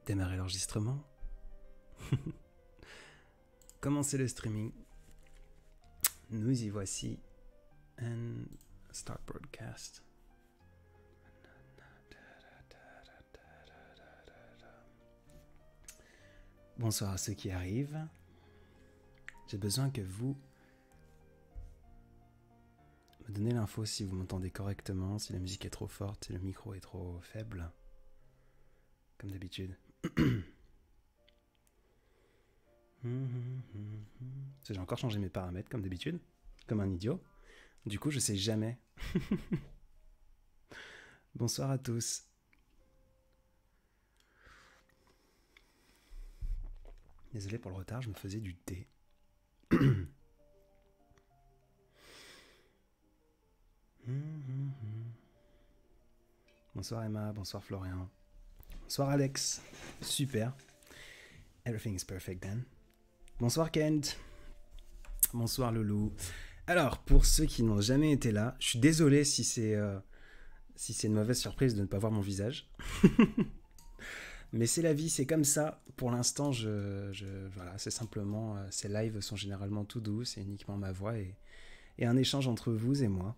Démarrer l'enregistrement. Commencer le streaming. Nous y voici. And start broadcast. Bonsoir à ceux qui arrivent. J'ai besoin que vous me donnez l'info si vous m'entendez correctement, si la musique est trop forte, si le micro est trop faible. Comme d'habitude. J'ai encore changé mes paramètres comme d'habitude, comme un idiot. Du coup, je sais jamais. Bonsoir à tous. Désolé pour le retard, je me faisais du thé. Bonsoir Emma, bonsoir Florian. Bonsoir Alex. Super. Everything is perfect then. Bonsoir Kent. Bonsoir Loulou. Alors, pour ceux qui n'ont jamais été là, je suis désolé si c'est une mauvaise surprise de ne pas voir mon visage. Mais c'est la vie, c'est comme ça. Pour l'instant, voilà, c'est simplement... ces lives sont généralement tout doux, c'est uniquement ma voix et un échange entre vous et moi.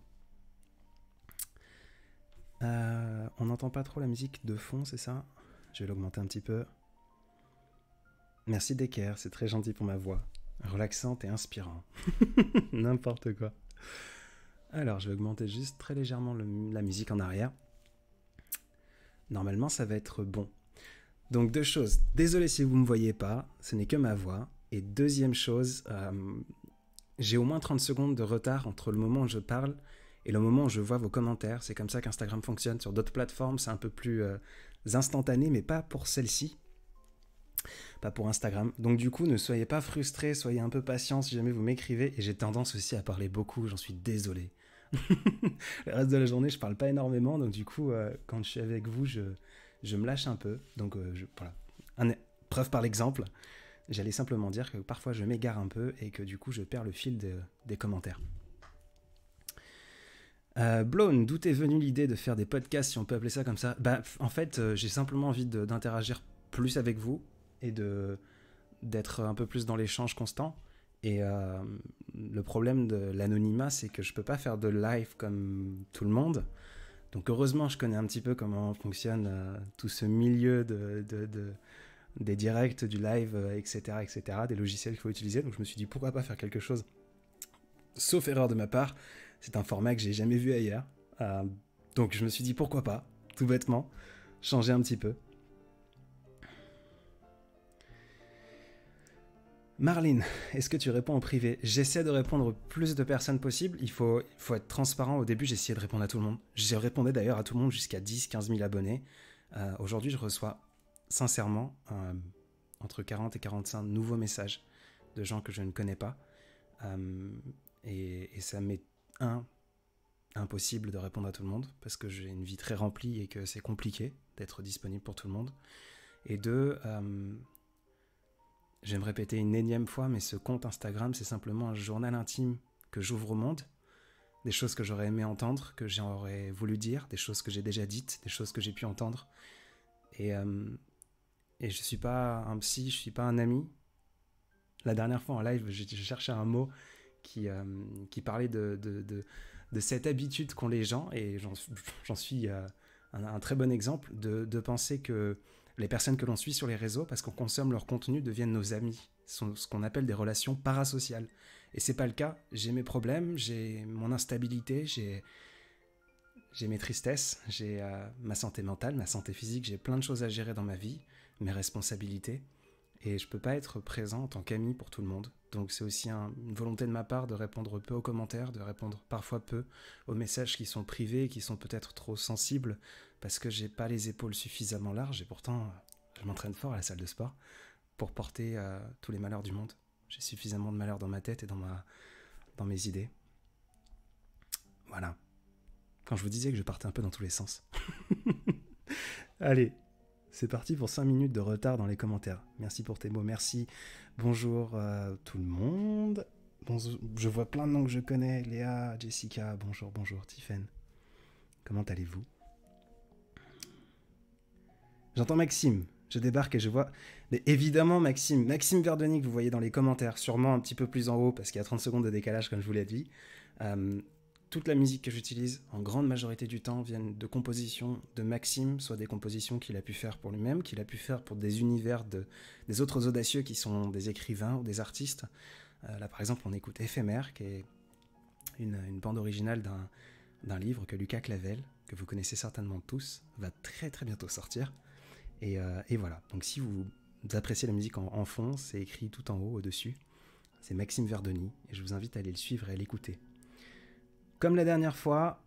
On n'entend pas trop la musique de fond, c'est ça? Je vais l'augmenter un petit peu. Merci Decker, c'est très gentil pour ma voix. Relaxante et inspirant. N'importe quoi. Alors, je vais augmenter juste très légèrement la musique en arrière. Normalement, ça va être bon. Donc, deux choses. Désolé si vous ne me voyez pas, ce n'est que ma voix. Et deuxième chose, j'ai au moins 30 secondes de retard entre le moment où je parle et le moment où je vois vos commentaires. C'est comme ça qu'Instagram fonctionne. Sur d'autres plateformes, c'est un peu plus instantané, mais pas pour celle-ci. Pas pour Instagram. Donc du coup, ne soyez pas frustrés, soyez un peu patients si jamais vous m'écrivez. Et j'ai tendance aussi à parler beaucoup, j'en suis désolé. Le reste de la journée, je parle pas énormément. Donc du coup, quand je suis avec vous, je me lâche un peu. Donc voilà. Preuve par l'exemple. J'allais simplement dire que parfois je m'égare un peu et que du coup, je perds le fil des commentaires. Blown, d'où est venue l'idée de faire des podcasts, si on peut appeler ça comme ça? En fait, j'ai simplement envie d'interagir plus avec vous et d'être un peu plus dans l'échange constant. Et le problème de l'anonymat, c'est que je peux pas faire de live comme tout le monde. Donc heureusement, je connais un petit peu comment fonctionne tout ce milieu des directs, du live, etc., etc., des logiciels qu'il faut utiliser. Donc je me suis dit, pourquoi pas faire quelque chose, sauf erreur de ma part. C'est un format que j'ai jamais vu ailleurs. Donc je me suis dit, pourquoi pas, tout bêtement, changer un petit peu. Marlene, est-ce que tu réponds en privé? J'essaie de répondre au plus de personnes possible. Il faut être transparent. Au début, j'essayais de répondre à tout le monde. Je répondais d'ailleurs à tout le monde jusqu'à 10-15 000 abonnés. Aujourd'hui, je reçois sincèrement entre 40 et 45 nouveaux messages de gens que je ne connais pas. Et ça m'est impossible de répondre à tout le monde parce que j'ai une vie très remplie et que c'est compliqué d'être disponible pour tout le monde. Et deux... je vais me répéter une énième fois, mais ce compte Instagram, c'est simplement un journal intime que j'ouvre au monde. Des choses que j'aurais aimé entendre, que j'aurais voulu dire, des choses que j'ai déjà dites, des choses que j'ai pu entendre. Et je suis pas un psy, je suis pas un ami. La dernière fois en live, je cherchais un mot qui parlait de cette habitude qu'ont les gens, et j'en suis un très bon exemple, de penser que les personnes que l'on suit sur les réseaux, parce qu'on consomme leur contenu, deviennent nos amis. Ce sont ce qu'on appelle des relations parasociales. Et c'est pas le cas. J'ai mes problèmes, j'ai mon instabilité, j'ai mes tristesses, j'ai ma santé mentale, ma santé physique, j'ai plein de choses à gérer dans ma vie, mes responsabilités. Et je peux pas être présent en tant qu'ami pour tout le monde. Donc c'est aussi une volonté de ma part de répondre peu aux commentaires, de répondre parfois peu aux messages qui sont privés, qui sont peut-être trop sensibles, parce que j'ai pas les épaules suffisamment larges, et pourtant je m'entraîne fort à la salle de sport pour porter tous les malheurs du monde. J'ai suffisamment de malheurs dans ma tête et dans mes idées. Voilà. Quand je vous disais que je partais un peu dans tous les sens. Allez, c'est parti pour 5 minutes de retard dans les commentaires. Merci pour tes mots, merci. Bonjour tout le monde. Bonjour, je vois plein de noms que je connais. Léa, Jessica, bonjour, Tiffen. Comment allez-vous? J'entends Maxime. Je débarque et je vois... Mais évidemment, Maxime Verdoni, que vous voyez dans les commentaires, sûrement un petit peu plus en haut, parce qu'il y a 30 secondes de décalage, comme je vous l'ai dit. Toute la musique que j'utilise, en grande majorité du temps, viennent de compositions de Maxime, soit des compositions qu'il a pu faire pour lui-même, qu'il a pu faire pour des univers des autres audacieux qui sont des écrivains ou des artistes. Là, par exemple, on écoute Éphémère, qui est une bande originale d'un livre que Lucas Clavel, que vous connaissez certainement tous, va très très bientôt sortir. Et voilà, donc si vous appréciez la musique en fond, c'est écrit tout en haut, au-dessus. C'est Maxime Verdoni, et je vous invite à aller le suivre et à l'écouter. Comme la dernière fois,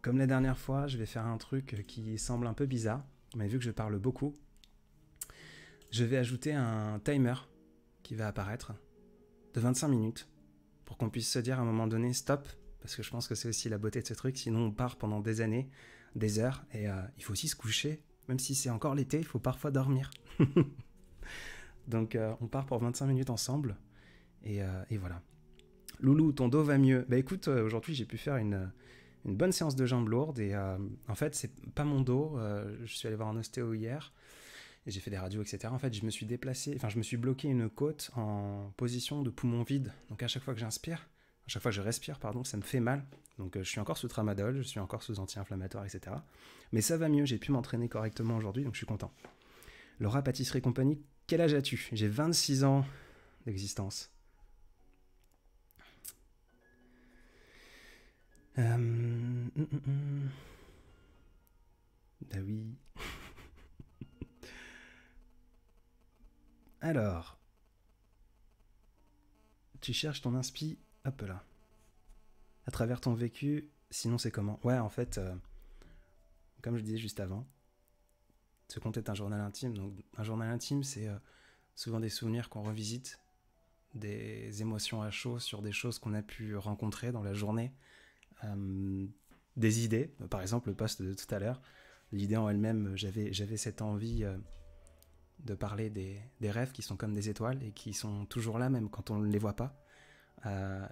je vais faire un truc qui semble un peu bizarre, mais vu que je parle beaucoup, je vais ajouter un timer qui va apparaître de 25 minutes pour qu'on puisse se dire à un moment donné stop, parce que je pense que c'est aussi la beauté de ce truc, sinon on part pendant des années, des heures, et il faut aussi se coucher, même si c'est encore l'été, il faut parfois dormir. Donc on part pour 25 minutes ensemble, et voilà. Loulou, ton dos va mieux. Bah écoute, aujourd'hui j'ai pu faire une bonne séance de jambes lourdes, et en fait c'est pas mon dos, je suis allé voir un ostéo hier, et j'ai fait des radios, etc. En fait je me suis bloqué une côte en position de poumon vide, donc à chaque fois que je respire, ça me fait mal. Donc je suis encore sous tramadol, je suis encore sous anti-inflammatoire, etc. Mais ça va mieux, j'ai pu m'entraîner correctement aujourd'hui, donc je suis content. Laura Pâtisserie Compagnie, quel âge as-tu ? J'ai 26 ans d'existence. Bah oui. Alors, tu cherches ton inspi, hop là. À travers ton vécu, sinon c'est comment ? Ouais, en fait, comme je disais juste avant, ce compte est un journal intime. Donc un journal intime, c'est souvent des souvenirs qu'on revisite, des émotions à chaud sur des choses qu'on a pu rencontrer dans la journée, des idées. Par exemple, le post de tout à l'heure, l'idée en elle-même, j'avais cette envie de parler des rêves qui sont comme des étoiles et qui sont toujours là même quand on ne les voit pas.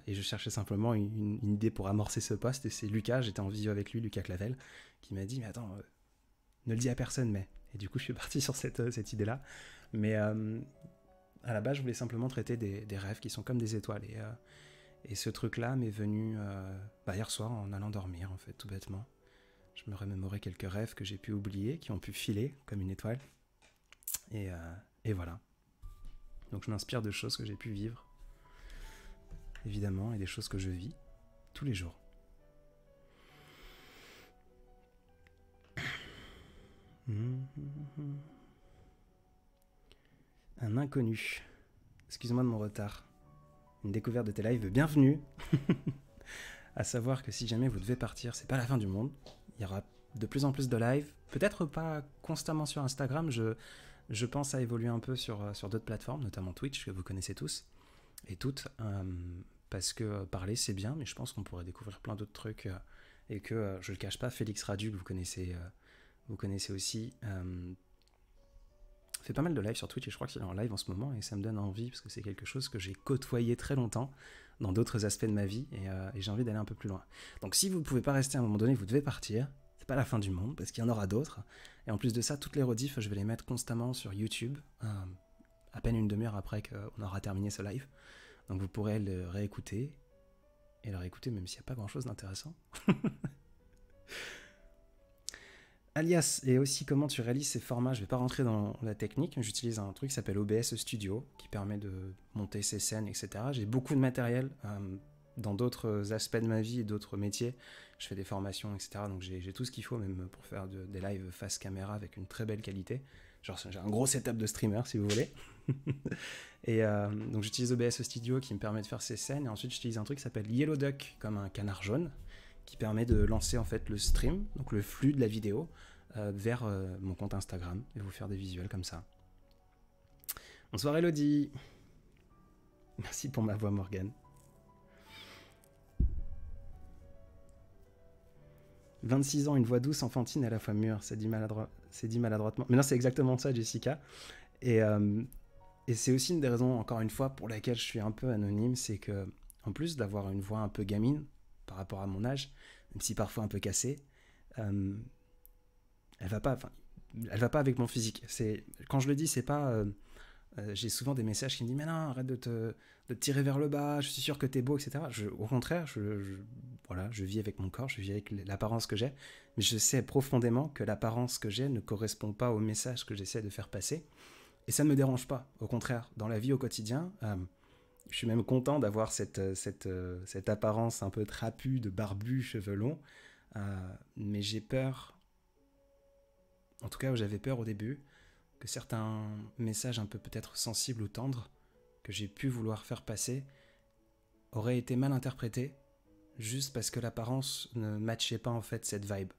Et je cherchais simplement une idée pour amorcer ce post, et c'est Lucas, j'étais en visio avec lui, Lucas Clavel, qui m'a dit mais attends, ne le dis à personne, mais... Et du coup je suis parti sur cette idée-là, mais à la base je voulais simplement traiter des rêves qui sont comme des étoiles, et ce truc-là m'est venu hier soir en allant dormir, en fait, tout bêtement. Je me remémorais quelques rêves que j'ai pu oublier, qui ont pu filer comme une étoile, et voilà. Donc je m'inspire de choses que j'ai pu vivre, évidemment, et des choses que je vis tous les jours. Un inconnu. Excuse-moi de mon retard. Une découverte de tes lives, bienvenue. À savoir que si jamais vous devez partir, c'est pas la fin du monde. Il y aura de plus en plus de lives. Peut-être pas constamment sur Instagram. Je pense à évoluer un peu sur d'autres plateformes, notamment Twitch, que vous connaissez tous et toutes. Parce que parler c'est bien, mais je pense qu'on pourrait découvrir plein d'autres trucs, et que je le cache pas, Félix Radu, que vous connaissez aussi, fait pas mal de live sur Twitch, et je crois qu'il est en live en ce moment, et ça me donne envie parce que c'est quelque chose que j'ai côtoyé très longtemps dans d'autres aspects de ma vie, et j'ai envie d'aller un peu plus loin. Donc si vous ne pouvez pas rester à un moment donné, vous devez partir. C'est pas la fin du monde parce qu'il y en aura d'autres, et en plus de ça, toutes les rediffs je vais les mettre constamment sur YouTube, à peine une demi-heure après qu'on aura terminé ce live. Donc vous pourrez le réécouter, et le réécouter même s'il n'y a pas grand chose d'intéressant. Alias, et aussi comment tu réalises ces formats. Je ne vais pas rentrer dans la technique, mais j'utilise un truc qui s'appelle OBS Studio, qui permet de monter ces scènes, etc. J'ai beaucoup de matériel dans d'autres aspects de ma vie et d'autres métiers. Je fais des formations, etc. Donc j'ai tout ce qu'il faut, même pour faire des lives face caméra avec une très belle qualité. Genre j'ai un gros setup de streamer, si vous voulez. Et donc j'utilise OBS Studio qui me permet de faire ces scènes, et ensuite j'utilise un truc qui s'appelle Yellow Duck, comme un canard jaune, qui permet de lancer en fait le stream, donc le flux de la vidéo, vers mon compte Instagram, et vous faire des visuels comme ça. Bonsoir Elodie. Merci pour ma voix, Morgane. 26 ans, une voix douce, enfantine, à la fois mûre, c'est dit maladroitement. Mais non, c'est exactement ça, Jessica. Et c'est aussi une des raisons, encore une fois, pour laquelle je suis un peu anonyme, c'est que, en plus d'avoir une voix un peu gamine par rapport à mon âge, même si parfois un peu cassée, elle va pas. elle va pas avec mon physique. Quand je le dis, c'est pas... j'ai souvent des messages qui me disent « Mais non, arrête de te tirer vers le bas, je suis sûr que t'es beau, etc. » Au contraire, voilà, je vis avec mon corps, je vis avec l'apparence que j'ai, mais je sais profondément que l'apparence que j'ai ne correspond pas au message que j'essaie de faire passer. Et ça ne me dérange pas. Au contraire, dans la vie au quotidien, je suis même content d'avoir cette apparence un peu trapue de barbu, cheveux longs. Mais j'ai peur, en tout cas j'avais peur au début, que certains messages un peu peut-être sensibles ou tendres que j'ai pu vouloir faire passer auraient été mal interprétés juste parce que l'apparence ne matchait pas en fait cette vibe.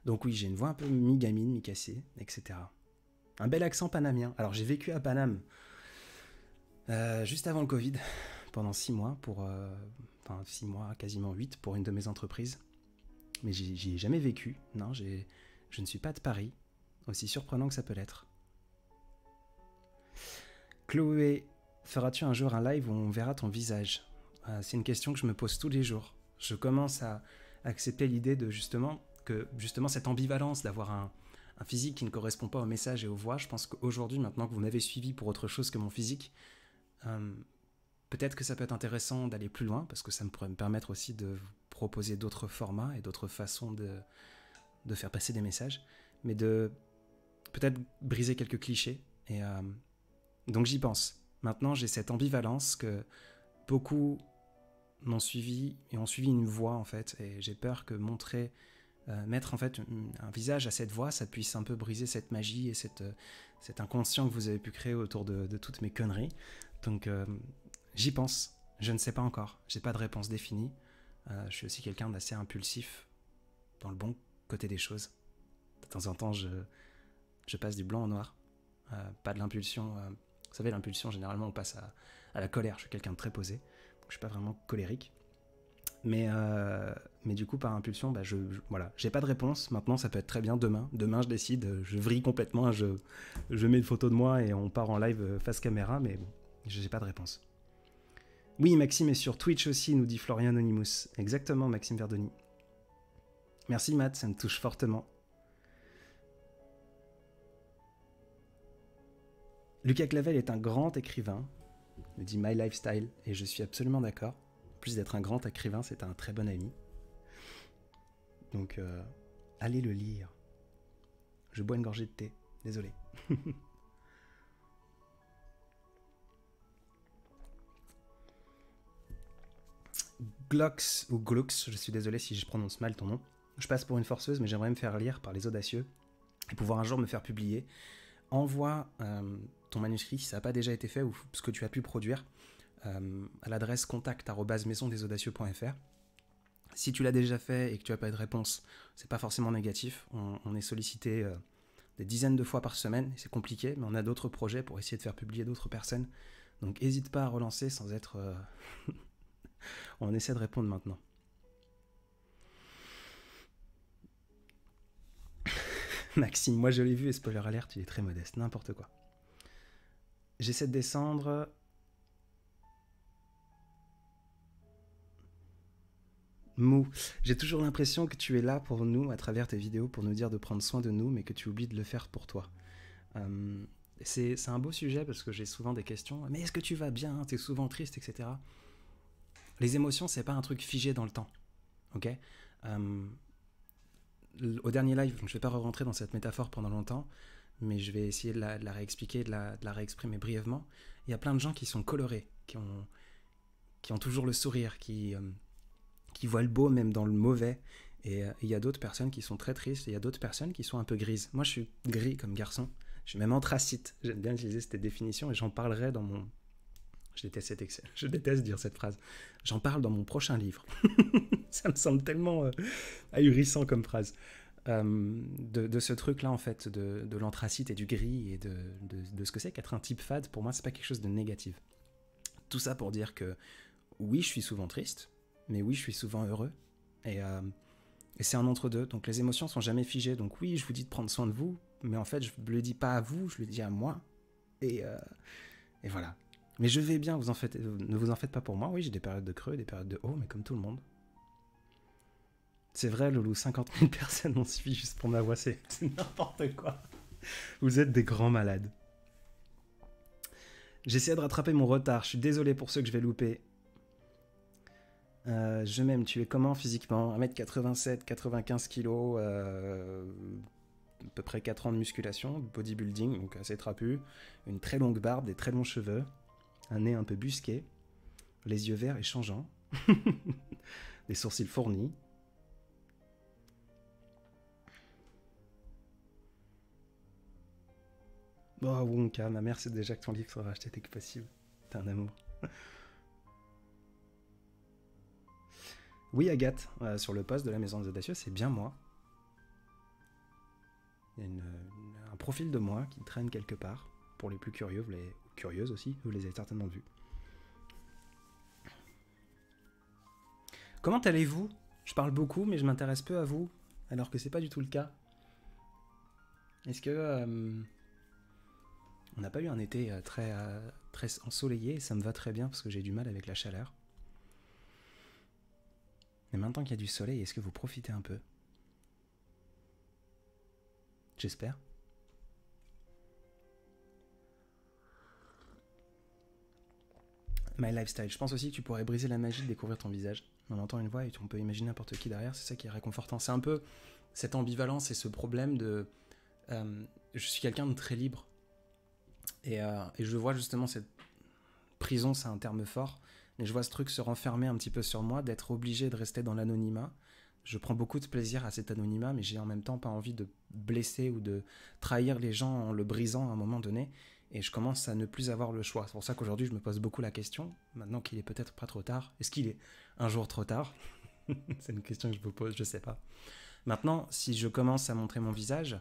Donc oui, j'ai une voix un peu mi-gamine, mi-cassée, etc. Un bel accent panamien. Alors j'ai vécu à Paname juste avant le Covid, pendant 6 mois, enfin 6 mois, quasiment 8 pour une de mes entreprises. Mais j'y ai jamais vécu, non, je ne suis pas de Paris, aussi surprenant que ça peut l'être. Chloé, feras-tu un jour un live où on verra ton visage? C'est une question que je me pose tous les jours. Je commence à accepter l'idée de justement cette ambivalence d'avoir un physique qui ne correspond pas au message et aux voix. Je pense qu'aujourd'hui, maintenant que vous m'avez suivi pour autre chose que mon physique, peut-être que ça peut être intéressant d'aller plus loin, parce que ça pourrait me permettre aussi de vous proposer d'autres formats et d'autres façons de faire passer des messages, mais de peut-être briser quelques clichés. Et donc j'y pense. Maintenant, j'ai cette ambivalence que beaucoup m'ont suivi et ont suivi une voix en fait, et j'ai peur que mettre en fait un visage à cette voix, ça puisse un peu briser cette magie et cet inconscient que vous avez pu créer autour de toutes mes conneries. Donc j'y pense. Je ne sais pas encore. J'ai pas de réponse définie. Je suis aussi quelqu'un d'assez impulsif dans le bon côté des choses. De temps en temps, je passe du blanc au noir. Pas de l'impulsion. Vous savez, l'impulsion, généralement, on passe à la colère. Je suis quelqu'un de très posé. Donc, je suis pas vraiment colérique. Mais du coup, par impulsion, voilà, j'ai pas de réponse. Maintenant, ça peut être très bien demain. Demain, je décide, je vrille complètement, je mets une photo de moi et on part en live face caméra, mais bon, j'ai pas de réponse. Oui, Maxime est sur Twitch aussi, nous dit Florian Anonymous. Exactement, Maxime Verdoni. Merci Matt, ça me touche fortement. Lucas Clavel est un grand écrivain, me dit My Lifestyle, et je suis absolument d'accord. En plus d'être un grand écrivain, c'est un très bon ami. Donc, allez le lire. Je bois une gorgée de thé, désolé. Glox, ou Glux, je suis désolé si je prononce mal ton nom. Je passe pour une forceuse, mais j'aimerais me faire lire par les audacieux et pouvoir un jour me faire publier. Envoie ton manuscrit, si ça n'a pas déjà été fait, ou ce que tu as pu produire, à l'adresse contact@maisondesaudacieux.fr. Si tu l'as déjà fait et que tu n'as pas eu de réponse, c'est pas forcément négatif. On est sollicité des dizaines de fois par semaine, c'est compliqué, mais on a d'autres projets pour essayer de faire publier d'autres personnes. Donc n'hésite pas à relancer sans être... On essaie de répondre maintenant. Maxime, moi je l'ai vu et spoiler alert, il est très modeste, n'importe quoi. J'essaie de descendre. Mou, j'ai toujours l'impression que tu es là pour nous à travers tes vidéos pour nous dire de prendre soin de nous, mais que tu oublies de le faire pour toi. C'est un beau sujet parce que j'ai souvent des questions. Mais est-ce que tu vas bien? T'es souvent triste, etc. Les émotions, c'est pas un truc figé dans le temps. Ok? Au dernier live, je vais pas rentrer dans cette métaphore pendant longtemps, mais je vais essayer de la réexpliquer, de la réexprimer brièvement. Il y a plein de gens qui sont colorés, qui ont toujours le sourire, qui voient le beau même dans le mauvais. Et il y a d'autres personnes qui sont très tristes, et il y a d'autres personnes qui sont un peu grises. Moi, je suis gris comme garçon. Je suis même anthracite. J'aime bien utiliser cette définition et j'en parlerai dans mon... Je déteste dire cette phrase. J'en parle dans mon prochain livre. Ça me semble tellement ahurissant comme phrase. De ce truc-là, en fait, de l'anthracite et du gris et de ce que c'est qu'être un type fade, pour moi, c'est pas quelque chose de négatif. Tout ça pour dire que oui, je suis souvent triste, mais oui, je suis souvent heureux. Et c'est un entre-deux. Donc les émotions sont jamais figées. Donc oui, je vous dis de prendre soin de vous, mais en fait, je ne le dis pas à vous, je le dis à moi. Et voilà. Mais je vais bien, ne vous en faites pas pour moi. Oui, j'ai des périodes de creux, des périodes de haut, mais comme tout le monde. C'est vrai, Loulou, 50 000 personnes m'ont suivi juste pour ma voix, c'est n'importe quoi. Vous êtes des grands malades. J'essaie de rattraper mon retard, je suis désolé pour ceux que je vais louper. Je m'aime, tu es comment physiquement? 1m87, 95 kg, à peu près 4 ans de musculation, de bodybuilding, donc assez trapu, une très longue barbe, des très longs cheveux, un nez un peu busqué, les yeux verts et changeants, des sourcils fournis. Oh Wonka, ma mère sait déjà que ton livre sera acheté dès que possible. T'es un amour. Oui Agathe, sur le poste de la maison des audacieux, c'est bien moi. Il y a un profil de moi qui traîne quelque part. Pour les plus curieux, curieuses aussi, vous les avez certainement vus. Comment allez-vous? Je parle beaucoup, mais je m'intéresse peu à vous, alors que c'est pas du tout le cas. Est-ce que on n'a pas eu un été très ensoleillé, et ça me va très bien parce que j'ai du mal avec la chaleur. Mais maintenant qu'il y a du soleil, est-ce que vous profitez un peu? J'espère. My Lifestyle, je pense aussi que tu pourrais briser la magie de découvrir ton visage. On entend une voix et on peut imaginer n'importe qui derrière, c'est ça qui est réconfortant. C'est un peu cette ambivalence et ce problème de... je suis quelqu'un de très libre. Et je vois justement cette prison, c'est un terme fort, mais je vois ce truc se renfermer un petit peu sur moi, d'être obligé de rester dans l'anonymat. Je prends beaucoup de plaisir à cet anonymat, mais j'ai en même temps pas envie de blesser ou de trahir les gens en le brisant à un moment donné. Et je commence à ne plus avoir le choix. C'est pour ça qu'aujourd'hui, je me pose beaucoup la question, maintenant qu'il est peut-être pas trop tard. Est-ce qu'il est un jour trop tard? C'est une question que je vous pose, je sais pas. Maintenant, si je commence à montrer mon visage,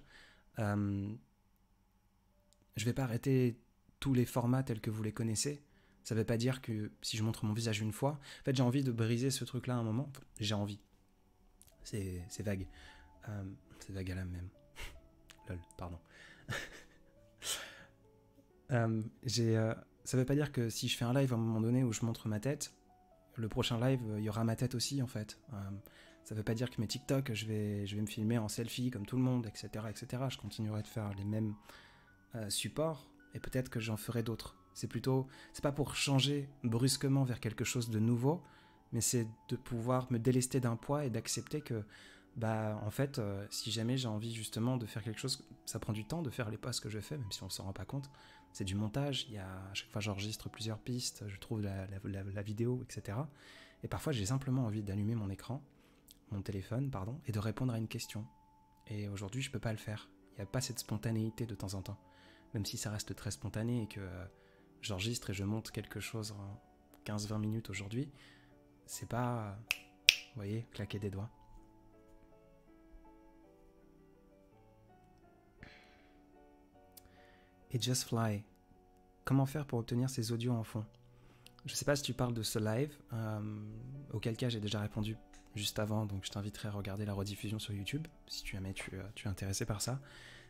je vais pas arrêter tous les formats tels que vous les connaissez. Ça veut pas dire que si je montre mon visage une fois... En fait, j'ai envie de briser ce truc-là à un moment. Enfin, j'ai envie. C'est vague. C'est vague à l'âme même. Lol, pardon. Ça veut pas dire que si je fais un live à un moment donné où je montre ma tête, le prochain live, il y aura ma tête aussi, en fait. Ça veut pas dire que mes TikTok, je vais me filmer en selfie comme tout le monde, etc., etc. Je continuerai de faire les mêmes supports, et peut-être que j'en ferai d'autres. C'est pas pour changer brusquement vers quelque chose de nouveau, mais c'est de pouvoir me délester d'un poids et d'accepter que, en fait, si jamais j'ai envie justement de faire quelque chose, ça prend du temps de faire les posts que je fais, même si on s'en rend pas compte. C'est du montage, à chaque fois j'enregistre plusieurs pistes, je trouve la vidéo, etc. Et parfois j'ai simplement envie d'allumer mon téléphone, et de répondre à une question. Et aujourd'hui je peux pas le faire. Il n'y a pas cette spontanéité de temps en temps. Même si ça reste très spontané et que j'enregistre et je monte quelque chose en 15-20 minutes aujourd'hui, c'est pas, vous voyez, claquer des doigts. Et Just Fly, comment faire pour obtenir ces audios en fond? Je sais pas si tu parles de ce live, auquel cas j'ai déjà répondu juste avant, donc je t'inviterai à regarder la rediffusion sur YouTube, si tu es intéressé par ça.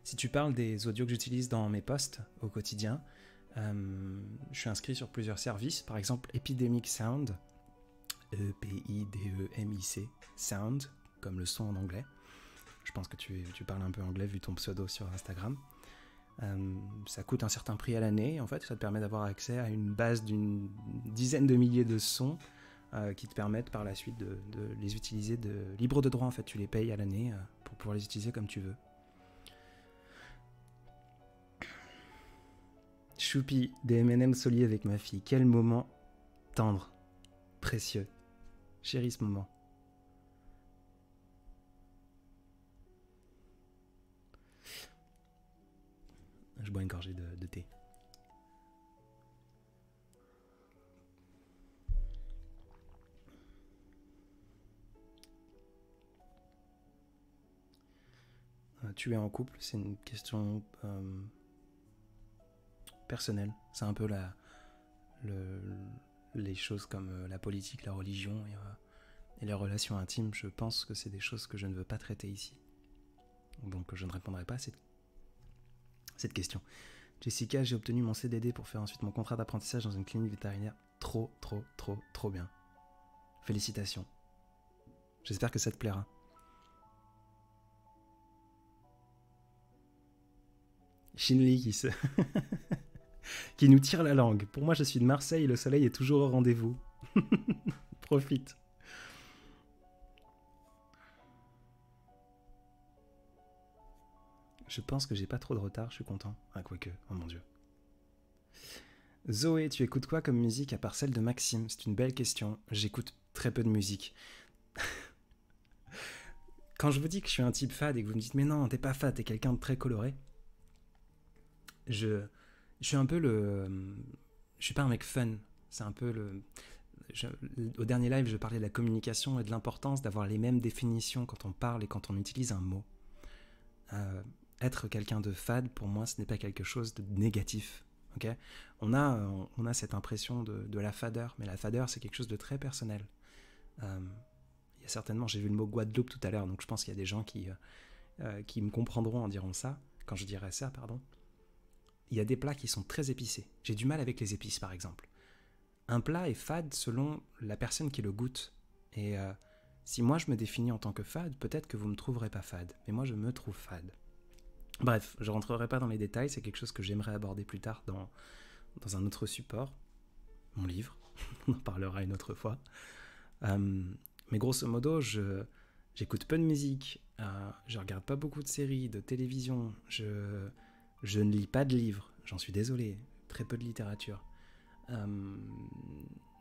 Si tu parles des audios que j'utilise dans mes posts au quotidien, je suis inscrit sur plusieurs services, par exemple Epidemic Sound, E-P-I-D-E-M-I-C, Sound, comme le son en anglais. Je pense que tu parles un peu anglais vu ton pseudo sur Instagram. Ça coûte un certain prix à l'année, en fait, ça te permet d'avoir accès à une base d'une dizaine de milliers de sons qui te permettent par la suite de les utiliser libre de droit, en fait, tu les payes à l'année pour pouvoir les utiliser comme tu veux. Choupi, des M&M Solier avec ma fille, quel moment tendre, précieux, chéri ce moment. Je bois une gorgée de thé. Tu es en couple, c'est une question personnelle. C'est un peu les choses comme la politique, la religion et les relations intimes. Je pense que c'est des choses que je ne veux pas traiter ici. Donc je ne répondrai pas à cette question. Jessica, j'ai obtenu mon CDD pour faire ensuite mon contrat d'apprentissage dans une clinique vétérinaire. Trop bien. Félicitations. J'espère que ça te plaira. Shinli qui nous tire la langue. Pour moi, je suis de Marseille et le soleil est toujours au rendez-vous. Profite. Je pense que j'ai pas trop de retard, je suis content. Ah, quoique, oh mon dieu. Zoé, tu écoutes quoi comme musique à part celle de Maxime? C'est une belle question. J'écoute très peu de musique. Quand je vous dis que je suis un type fade et que vous me dites mais non, t'es pas fade, t'es quelqu'un de très coloré, je suis un peu le... Je suis pas un mec fun. C'est un peu le... Au dernier live, je parlais de la communication et de l'importance d'avoir les mêmes définitions quand on parle et quand on utilise un mot. Être quelqu'un de fade, pour moi, ce n'est pas quelque chose de négatif. Okay, on a cette impression de la fadeur, mais la fadeur, c'est quelque chose de très personnel. Il y a certainement, j'ai vu le mot Guadeloupe tout à l'heure, donc je pense qu'il y a des gens qui me comprendront en diront ça, quand je dirais ça, pardon. Il y a des plats qui sont très épicés. J'ai du mal avec les épices, par exemple. Un plat est fade selon la personne qui le goûte. Et si moi je me définis en tant que fade, peut-être que vous ne me trouverez pas fade, mais moi je me trouve fade. Bref, je ne rentrerai pas dans les détails, c'est quelque chose que j'aimerais aborder plus tard dans un autre support, mon livre, on en parlera une autre fois. Mais grosso modo, j'écoute peu de musique, je regarde pas beaucoup de séries, de télévision, je ne lis pas de livres, j'en suis désolé, très peu de littérature.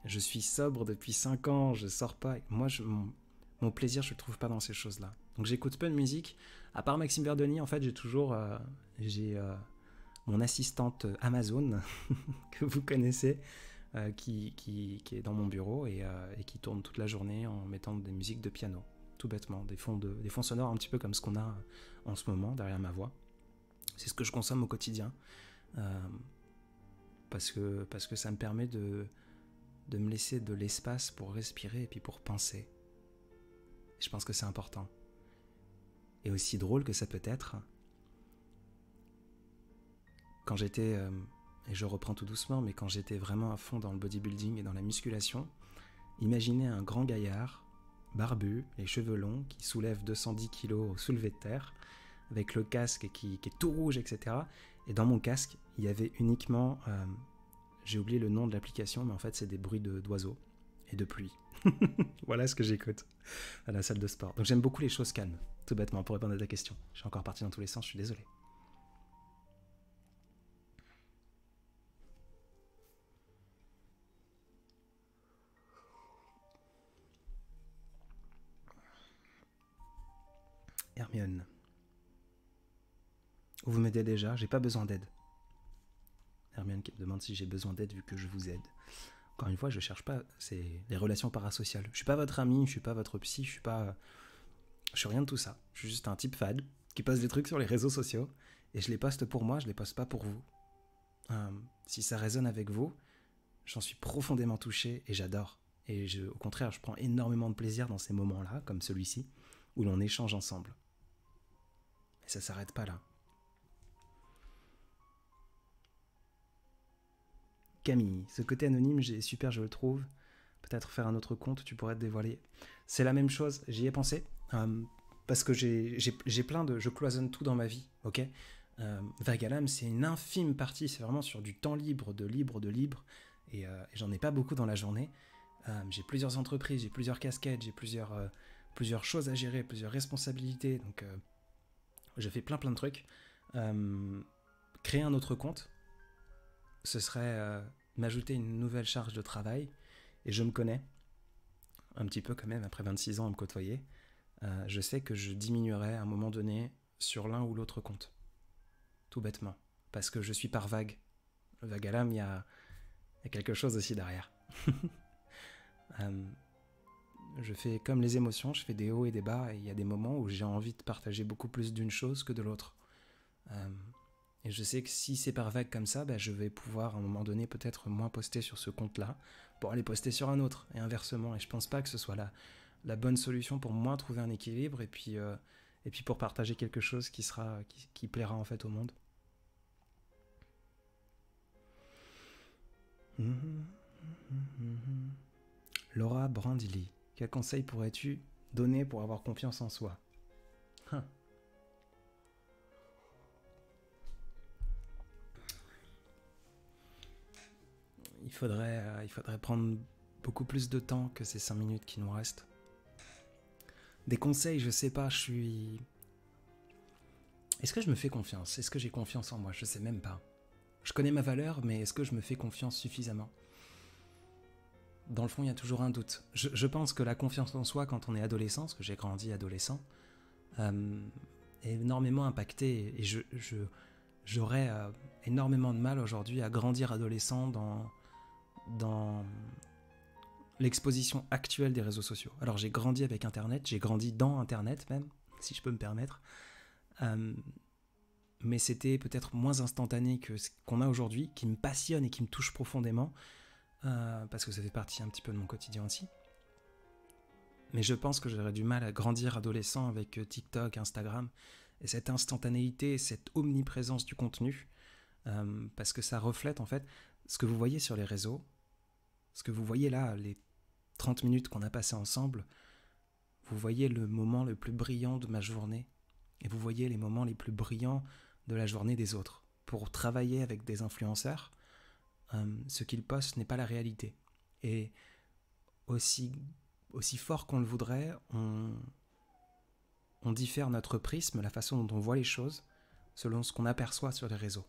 Je suis sobre depuis 5 ans, je sors pas. Moi, mon plaisir, je le trouve pas dans ces choses-là. Donc j'écoute peu de musique. À part Maxime Verdoni, en fait, j'ai toujours mon assistante Amazon, que vous connaissez, qui est dans mon bureau et qui tourne toute la journée en mettant des musiques de piano, tout bêtement, des fonds sonores un petit peu comme ce qu'on a en ce moment derrière ma voix. C'est ce que je consomme au quotidien, parce que ça me permet de me laisser de l'espace pour respirer et puis pour penser. Et je pense que c'est important. Et aussi drôle que ça peut être, quand j'étais, et je reprends tout doucement, mais quand j'étais vraiment à fond dans le bodybuilding et dans la musculation, imaginez un grand gaillard, barbu, les cheveux longs, qui soulève 210 kilos au soulevé de terre, avec le casque qui est tout rouge, etc. Et dans mon casque, il y avait uniquement, j'ai oublié le nom de l'application, mais en fait c'est des bruits d'oiseaux et de pluie. Voilà ce que j'écoute à la salle de sport. Donc j'aime beaucoup les choses calmes, tout bêtement, pour répondre à ta question. Je suis encore parti dans tous les sens, je suis désolé. Hermione. Vous m'aidez déjà, j'ai pas besoin d'aide. Hermione qui me demande si j'ai besoin d'aide vu que je vous aide. Encore une fois, je cherche pas, c'est les relations parasociales. Je suis pas votre ami, je suis pas votre psy, je suis rien de tout ça. Je suis juste un type fade qui poste des trucs sur les réseaux sociaux et je les poste pour moi, je les poste pas pour vous. Si ça résonne avec vous, j'en suis profondément touché et j'adore. Et au contraire, je prends énormément de plaisir dans ces moments-là, comme celui-ci, où l'on échange ensemble. Et ça s'arrête pas là. Camille, ce côté anonyme, super, je le trouve. Peut-être faire un autre compte, tu pourrais te dévoiler. C'est la même chose, j'y ai pensé. Parce que j'ai plein de... Je cloisonne tout dans ma vie, ok. Vague à l'âme, c'est une infime partie, c'est vraiment sur du temps libre, et j'en ai pas beaucoup dans la journée. J'ai plusieurs entreprises, j'ai plusieurs casquettes, j'ai plusieurs choses à gérer, plusieurs responsabilités, donc je fais plein de trucs. Créer un autre compte, ce serait m'ajouter une nouvelle charge de travail, et je me connais, un petit peu quand même, après 26 ans à me côtoyer, je sais que je diminuerai à un moment donné sur l'un ou l'autre compte. Tout bêtement. Parce que je suis par vague. Vague à l'âme, il y a quelque chose aussi derrière. Je fais comme les émotions, je fais des hauts et des bas, et il y a des moments où j'ai envie de partager beaucoup plus d'une chose que de l'autre. Et je sais que si c'est par vague comme ça, je vais pouvoir à un moment donné peut-être moins poster sur ce compte-là pour aller poster sur un autre, et inversement. Et je pense pas que ce soit la bonne solution pour moi trouver un équilibre, et puis pour partager quelque chose qui plaira en fait au monde. Laura Brandilly, quel conseil pourrais-tu donner pour avoir confiance en soi? faudrait prendre beaucoup plus de temps que ces 5 minutes qui nous restent. Des conseils, je sais pas, Est-ce que je me fais confiance? Est-ce que j'ai confiance en moi? Je sais même pas. Je connais ma valeur, mais est-ce que je me fais confiance suffisamment? Dans le fond, il y a toujours un doute. Je pense que la confiance en soi, quand on est adolescent, parce que j'ai grandi adolescent, est énormément impactée. Et j'aurais énormément de mal aujourd'hui à grandir adolescent dans l'exposition actuelle des réseaux sociaux. Alors j'ai grandi avec Internet, j'ai grandi dans Internet même, si je peux me permettre. Mais c'était peut-être moins instantané que ce qu'on a aujourd'hui, qui me passionne et qui me touche profondément, parce que ça fait partie un petit peu de mon quotidien aussi. Mais je pense que j'aurais du mal à grandir adolescent avec TikTok, Instagram, et cette instantanéité, cette omniprésence du contenu, parce que ça reflète en fait ce que vous voyez sur les réseaux, ce que vous voyez là, les 30 minutes qu'on a passées ensemble, vous voyez le moment le plus brillant de ma journée, et vous voyez les moments les plus brillants de la journée des autres. Pour travailler avec des influenceurs, ce qu'ils postent n'est pas la réalité. Et aussi fort qu'on le voudrait, on diffère notre prisme, la façon dont on voit les choses, selon ce qu'on aperçoit sur les réseaux.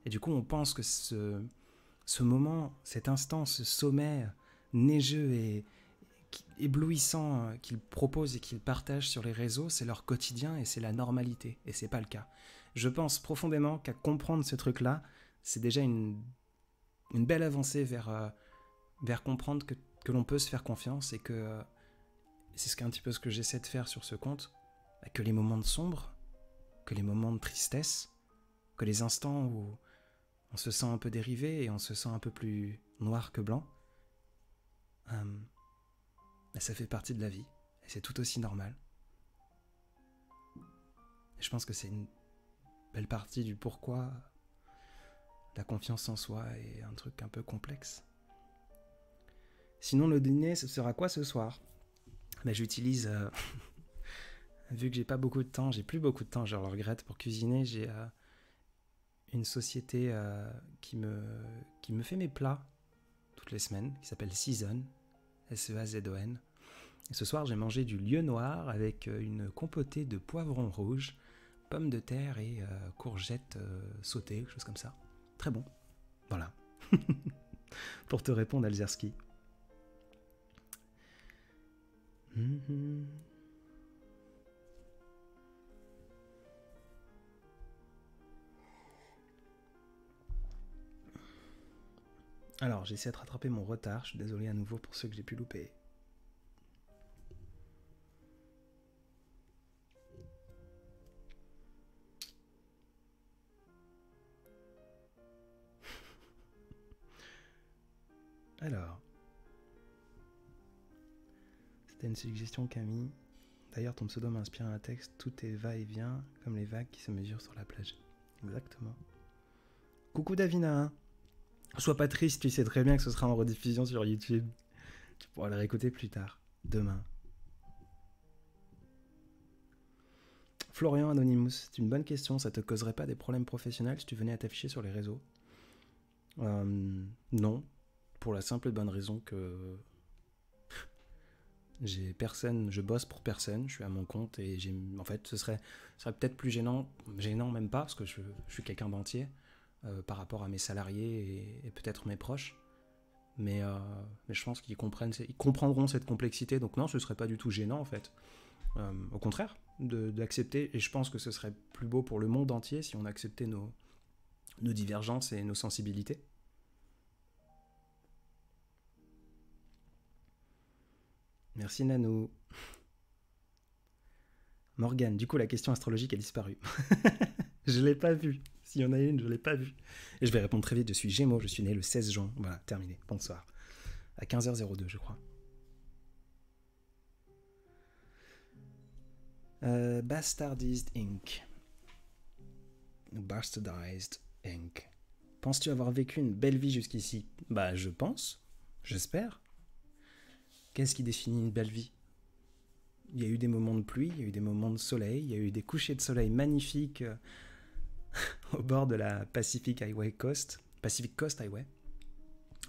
Et du coup, on pense que ce moment, cet instant, ce sommet neigeux et éblouissant qu'ils proposent et qu'ils partagent sur les réseaux, c'est leur quotidien et c'est la normalité. Et c'est pas le cas. Je pense profondément qu'à comprendre ce truc-là, c'est déjà une belle avancée vers comprendre que l'on peut se faire confiance et que c'est un petit peu ce que j'essaie de faire sur ce compte, que les moments de sombre, que les moments de tristesse, que les instants où on se sent un peu dérivé et on se sent un peu plus noir que blanc, ça fait partie de la vie et c'est tout aussi normal. Et je pense que c'est une belle partie du pourquoi la confiance en soi est un truc un peu complexe. Sinon, le dîner, ce sera quoi ce soir? J'utilise, vu que j'ai pas beaucoup de temps, j'ai plus beaucoup de temps, je le regrette, pour cuisiner, j'ai une société qui me fait mes plats toutes les semaines, qui s'appelle Seazon, S-E-A-Z-O-N. Et ce soir, j'ai mangé du lieu noir avec une compotée de poivrons rouges, pommes de terre et courgettes sautées, quelque chose comme ça. Très bon. Voilà. Pour te répondre, Alzerski. Alors, j'essaie de rattraper mon retard. Je suis désolé à nouveau pour ceux que j'ai pu louper. Alors, c'était une suggestion Camille. D'ailleurs, ton pseudo m'inspire un texte. Tout est va-et-vient, comme les vagues qui se mesurent sur la plage. Exactement. Coucou Davina. Sois pas triste, tu sais très bien que ce sera en rediffusion sur YouTube. Tu pourras le réécouter plus tard, demain. Florian Anonymous, c'est une bonne question. Ça te causerait pas des problèmes professionnels si tu venais à t'afficher sur les réseaux? Non, pour la simple et bonne raison que j'ai personne, je bosse pour personne, je suis à mon compte et en fait ce serait peut-être plus gênant même pas parce que je suis quelqu'un d'entier par rapport à mes salariés et peut-être mes proches, mais je pense qu'ils comprendront cette complexité, donc non, ce serait pas du tout gênant en fait, au contraire d'accepter, et je pense que ce serait plus beau pour le monde entier si on acceptait nos divergences et nos sensibilités. Merci Nanou. Morgane, du coup la question astrologique a disparu. Je l'ai pas vue. S'il y en a une, je l'ai pas vue. Et je vais répondre très vite, je suis Gémeaux, je suis né le 16 juin. Voilà, terminé, bonsoir. À 15h02, je crois. Bastardized Inc. Bastardized Inc. Penses-tu avoir vécu une belle vie jusqu'ici? Je pense. J'espère. Qu'est-ce qui définit une belle vie? Il y a eu des moments de pluie, il y a eu des moments de soleil, il y a eu des couchers de soleil magnifiques au bord de la Pacific Coast Highway.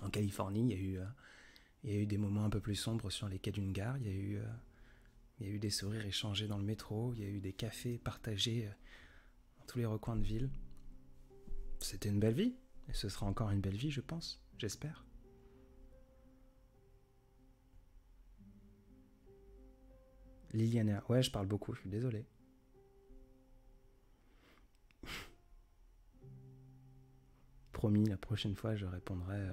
En Californie, il y a eu des moments un peu plus sombres sur les quais d'une gare. Il y a eu des sourires échangés dans le métro. Il y a eu des cafés partagés dans tous les recoins de ville. C'était une belle vie. Et ce sera encore une belle vie, je pense. J'espère. Liliana. Ouais, je parle beaucoup, je suis désolé. Promis, la prochaine fois, je répondrai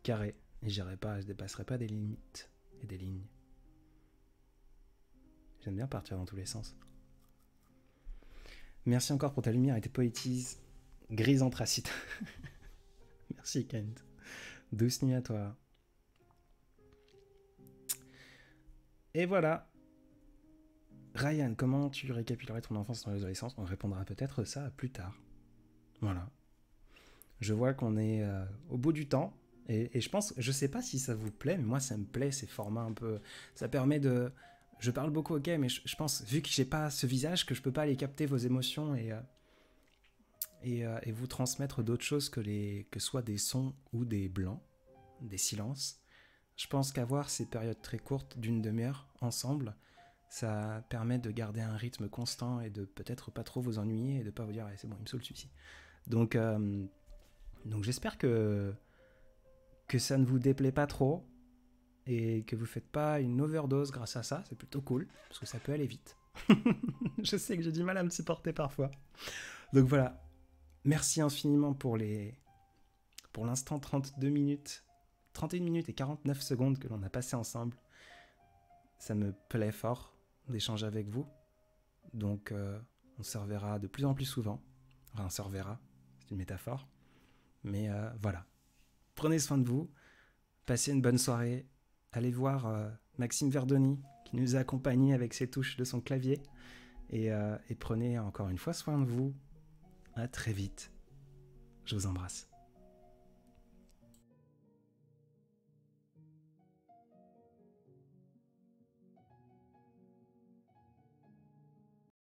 carré. Et je dépasserai pas des limites et des lignes. J'aime bien partir dans tous les sens. Merci encore pour ta lumière et tes poétises. Grise anthracite. Merci Kent. Douce nuit à toi. Et voilà. Ryan, comment tu récapitulerais ton enfance dans l'adolescence? On répondra peut-être ça plus tard. Voilà. Je vois qu'on est au bout du temps. Et je pense, je sais pas si ça vous plaît, mais moi ça me plaît ces formats un peu. Ça permet de. Je parle beaucoup, ok, mais je pense, vu que j'ai pas ce visage, que je peux pas aller capter vos émotions et vous transmettre d'autres choses que soit des sons ou des blancs, des silences. Je pense qu'avoir ces périodes très courtes d'une demi-heure ensemble, ça permet de garder un rythme constant et de peut-être pas trop vous ennuyer et de pas vous dire c'est bon, il me saoule celui-ci. Donc j'espère que ça ne vous déplaît pas trop et que vous faites pas une overdose grâce à ça. C'est plutôt cool parce que ça peut aller vite. Je sais que j'ai du mal à me supporter parfois. Donc voilà. Merci infiniment pour l'instant 32 minutes, 31 minutes et 49 secondes que l'on a passé ensemble. Ça me plaît fort d'échanger avec vous. Donc on se reverra de plus en plus souvent. Enfin, on se reverra, c'est une métaphore. Mais voilà. Prenez soin de vous. Passez une bonne soirée. Allez voir Maxime Verdoni qui nous a accompagnés avec ses touches de son clavier. Et prenez encore une fois soin de vous. À très vite. Je vous embrasse.